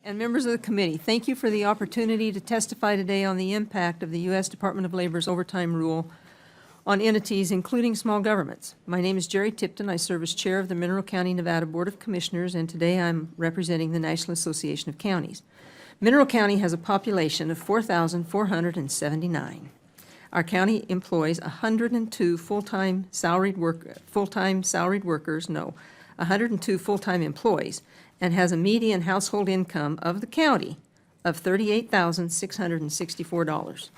And members of the committee, thank you for the opportunity to testify today on the impact of the U.S. Department of Labor's overtime rule on entities, including small governments. My name is Jerrie Tipton. I serve as chair of the Mineral County, Nevada Board of Commissioners, and today I'm representing the National Association of Counties. Mineral County has a population of 4,479. Our county employs 102 102 full-time employees, and has a median household income of the county of $38,664.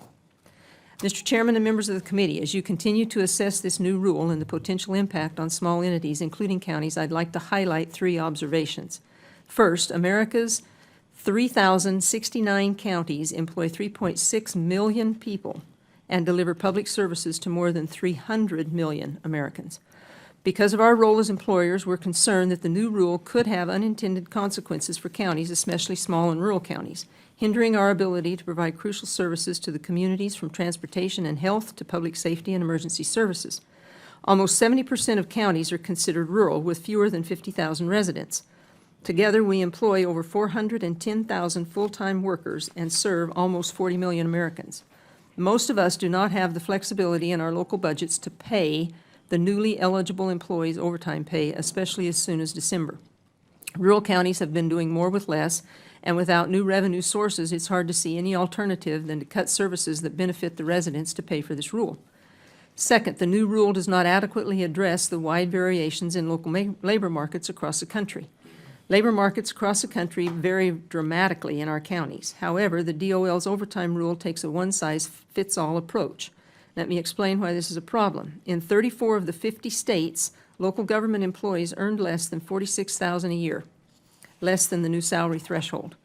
Mr. Chairman and members of the committee, as you continue to assess this new rule and the potential impact on small entities, including counties, I'd like to highlight three observations. First, America's 3,069 counties employ 3.6 million people and deliver public services to more than 300 million Americans. Because of our role as employers, we're concerned that the new rule could have unintended consequences for counties, especially small and rural counties, hindering our ability to provide crucial services to the communities, from transportation and health to public safety and emergency services. Almost 70% of counties are considered rural, with fewer than 50,000 residents. Together, we employ over 410,000 full-time workers and serve almost 40 million Americans. Most of us do not have the flexibility in our local budgets to pay the newly eligible employees overtime pay, especially as soon as December. Rural counties have been doing more with less, and without new revenue sources, it's hard to see any alternative than to cut services that benefit the residents to pay for this rule. Second, the new rule does not adequately address the wide variations in local labor markets across the country. Labor markets across the country vary dramatically in our counties. However, the DOL's overtime rule takes a one-size-fits-all approach. Let me explain why this is a problem. In 34 of the 50 states, local government employees earned less than $46,000 a year, less than the new salary threshold.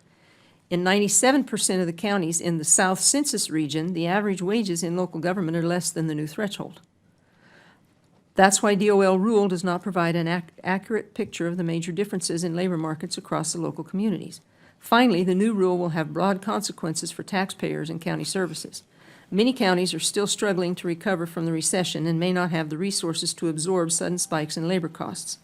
In 97% of the counties in the South Census region, the average wages in local government are less than the new threshold. That's why DOL rule does not provide an accurate picture of the major differences in labor markets across the local communities. Finally, the new rule will have broad consequences for taxpayers and county services. Many counties are still struggling to recover from the recession and may not have the resources to absorb sudden spikes in labor costs.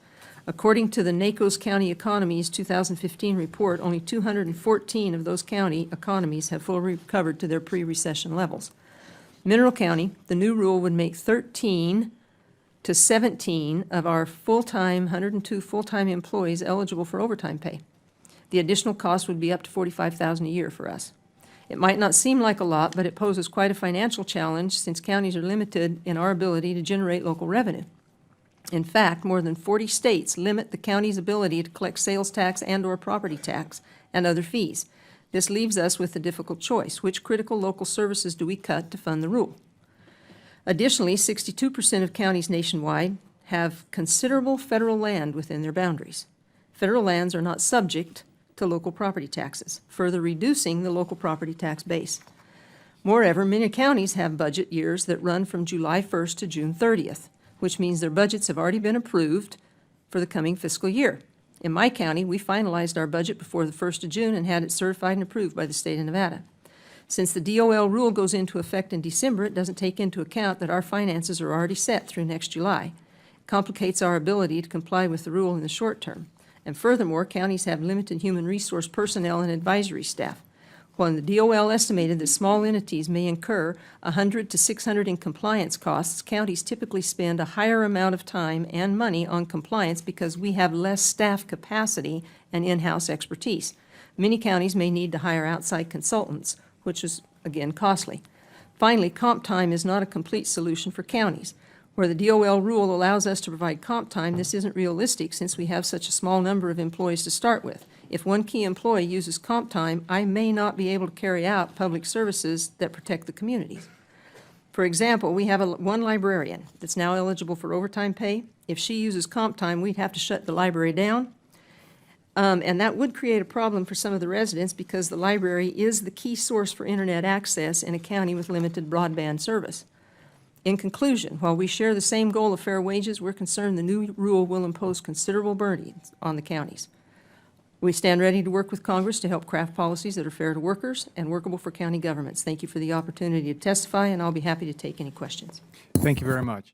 According to the NACo's County Economies 2015 report, only 214 of those county economies have fully recovered to their pre-recession levels. Mineral County, the new rule would make 13 to 17 of our 102 full-time employees eligible for overtime pay. The additional cost would be up to $45,000 a year for us. It might not seem like a lot, but it poses quite a financial challenge since counties are limited in our ability to generate local revenue. In fact, more than 40 states limit the county's ability to collect sales tax and/or property tax and other fees. This leaves us with the difficult choice: which critical local services do we cut to fund the rule? Additionally, 62% of counties nationwide have considerable federal land within their boundaries. Federal lands are not subject to local property taxes, further reducing the local property tax base. Moreover, many counties have budget years that run from July 1st to June 30th, which means their budgets have already been approved for the coming fiscal year. In my county, we finalized our budget before the 1st of June and had it certified and approved by the state of Nevada. Since the DOL rule goes into effect in December, it doesn't take into account that our finances are already set through next July. It complicates our ability to comply with the rule in the short term. And furthermore, counties have limited human resource personnel and advisory staff. While the DOL estimated that small entities may incur 100 to 600 in compliance costs, counties typically spend a higher amount of time and money on compliance because we have less staff capacity and in-house expertise. Many counties may need to hire outside consultants, which is, again, costly. Finally, comp time is not a complete solution for counties. Where the DOL rule allows us to provide comp time, this isn't realistic since we have such a small number of employees to start with. If one key employee uses comp time, I may not be able to carry out public services that protect the communities. For example, we have one librarian that's now eligible for overtime pay. If she uses comp time, we'd have to shut the library down. And that would create a problem for some of the residents because the library is the key source for internet access in a county with limited broadband service. In conclusion, while we share the same goal of fair wages, we're concerned the new rule will impose considerable burdens on the counties. We stand ready to work with Congress to help craft policies that are fair to workers and workable for county governments. Thank you for the opportunity to testify, and I'll be happy to take any questions. Thank you very much.